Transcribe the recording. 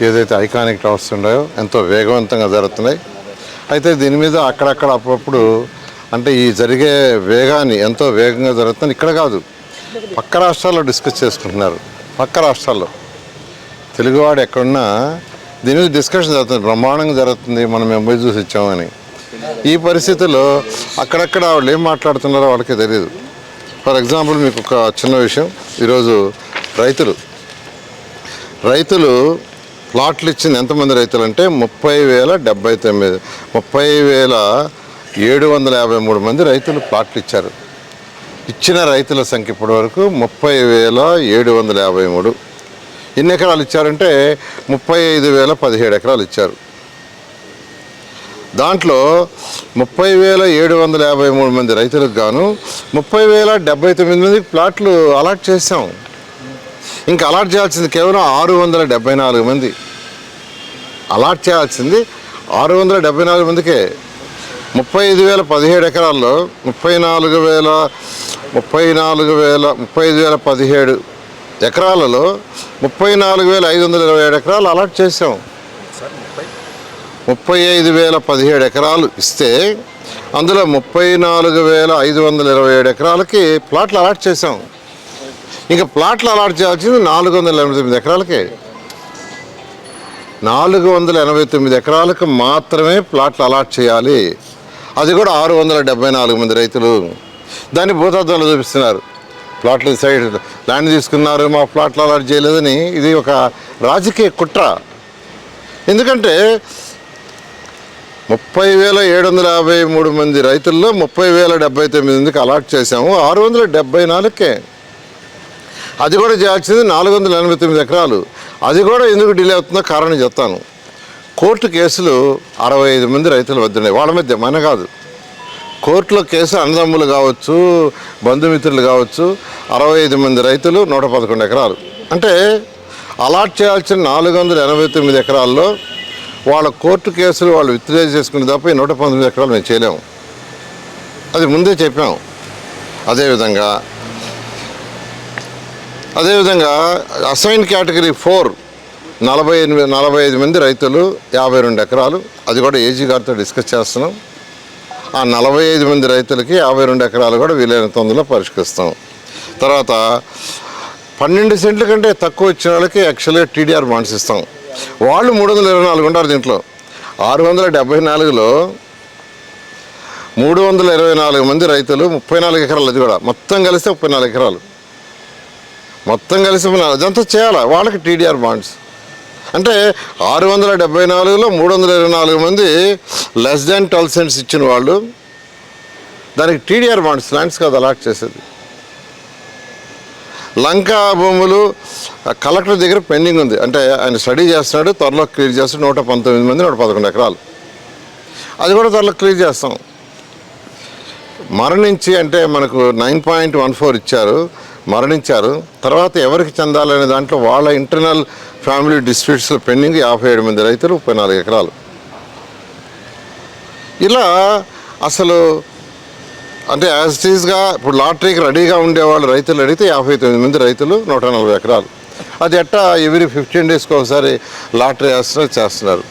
ఏదైతే iconic towers ఉన్నాయో ఎంతో వేగవంతంగా జరుగుతున్నాయి. అయితే దీని మీద అక్కడక్కడ అప్పుడప్పుడు అంటే ఈ జరిగే వేగాన్ని ఎంతో వేగంగా జరుగుతుంది. ఇక్కడ కాదు, పక్క రాష్ట్రాల్లో డిస్కస్ చేసుకుంటున్నారు. పక్క రాష్ట్రాల్లో తెలుగువాడు ఎక్కడున్నా దీని మీద డిస్కషన్ జరుగుతుంది, బ్రహ్మాండంగా జరుగుతుంది, మనం పోయి చూసి ఇచ్చామని. ఈ పరిస్థితుల్లో అక్కడక్కడ వాళ్ళు ఏం మాట్లాడుతున్నారో వాళ్ళకి తెలియదు. ఫర్ ఎగ్జాంపుల్ మీకు ఒక చిన్న విషయం, ఈరోజు రైతులు ప్లాట్లు ఇచ్చింది ఎంతమంది రైతులు అంటే 30,753 మంది రైతులు ప్లాట్లు ఇచ్చారు. ఇచ్చిన రైతుల సంఖ్య ఇప్పటి వరకు 30,753. ఎన్ని ఎకరాలు ఇచ్చారంటే 35,017 ఎకరాలు ఇచ్చారు. దాంట్లో 30,753 మంది రైతులకు గాను 30,079 మందికి ప్లాట్లు అలాట్ చేసాం. ఇంకా అలాట్ చేయాల్సింది కేవలం 674 మంది. అలాట్ చేయాల్సింది 674 మందికే. 35,017 ఎకరాల్లో 35,017 ఎకరాలలో 34,527 ఎకరాలు అలాట్ చేసాం. 35,017 ఎకరాలు ఇస్తే అందులో 34,527 ఎకరాలకి ప్లాట్లు అలాట్ చేసాం. ఇంకా ప్లాట్లు అలాట్ చేయాల్సింది 489 ఎకరాలకే. 489 ఎకరాలకు మాత్రమే ప్లాట్లు అలాట్ చేయాలి. అది కూడా 674 మంది రైతులు. దాన్ని భూతద్దంలో చూపిస్తున్నారు. ప్లాట్లు సైడ్ ల్యాండ్ తీసుకున్నారు, మా ప్లాట్లు అలాట్ చేయలేదని. ఇది ఒక రాజకీయ కుట్ర. ఎందుకంటే 30,753 మంది రైతుల్లో 30,079 మందికి అలాట్ చేసాము, 674కే. అది కూడా చేయాల్సింది 489 ఎకరాలు. అది కూడా ఎందుకు డిలే అవుతుందో కారణం చెప్తాను. కోర్టు కేసులు 65 మంది రైతులు వద్దున్నాయి. వాళ్ళ మధ్య మన కాదు, కోర్టులో కేసు అన్నదమ్ములు కావచ్చు, బంధుమిత్రులు కావచ్చు. 65 మంది రైతులు 111 ఎకరాలు. అంటే అలాట్ చేయాల్సిన 489 ఎకరాల్లో వాళ్ళ కోర్టు కేసులు వాళ్ళు విత్డ్రా చేసుకునే తప్ప 119 ఎకరాలు మేము చేయలేము. అది ముందే చెప్పాము. అదేవిధంగా అసైన్ కేటగిరీ 4 45 మంది రైతులు 52 ఎకరాలు. అది కూడా ఏజీ గారితో డిస్కస్ చేస్తున్నాం. ఆ 45 మంది రైతులకి 52 ఎకరాలు కూడా వీలైన తొందరలో పరిష్కరిస్తాం. తర్వాత 12 సెంట్ల కంటే తక్కువ వచ్చిన వాళ్ళకి యాక్చువల్గా టీడీఆర్ బాండ్స్ ఇస్తాం. వాళ్ళు 324 ఉంటారు. దీంట్లో 674లో 324 మంది రైతులు 34 ఎకరాలు. అది కూడా మొత్తం కలిస్తే 34 ఎకరాలు. మొత్తం కలిసి అదంతా చేయాలి. వాళ్ళకి టీడీఆర్ బాండ్స్ అంటే 674లో 324 మంది లెస్ దాన్ 12 సెంట్స్ ఇచ్చిన వాళ్ళు, దానికి టీడీఆర్ బాండ్స్ ల్యాండ్స్ కాదు అలాట్ చేసేది. లంకా భూములు కలెక్టర్ దగ్గర పెండింగ్ ఉంది. అంటే ఆయన స్టడీ చేస్తున్నాడు, త్వరలో క్లియర్ చేస్తాడు. 119 మంది 111 ఎకరాలు. అది కూడా త్వరలో క్లియర్ చేస్తాం. మరణించి అంటే మనకు 9.14 ఇచ్చారు, మరణించారు. తర్వాత ఎవరికి చెందాలనే దాంట్లో వాళ్ళ ఇంటర్నల్ ఫ్యామిలీ డిస్ప్యూట్స్లో పెండింగ్ 57 మంది రైతులు 34 ఎకరాలు. ఇలా అసలు అంటే యాజ్ ఇట్ ఈస్గా ఇప్పుడు లాటరీకి రెడీగా ఉండేవాళ్ళు రైతులు అడిగితే 59 మంది రైతులు 140 ఎకరాలు. అది ఎట్టా ఎవ్రీ 15 డేస్కి ఒకసారి లాటరీ చేస్తున్నారు.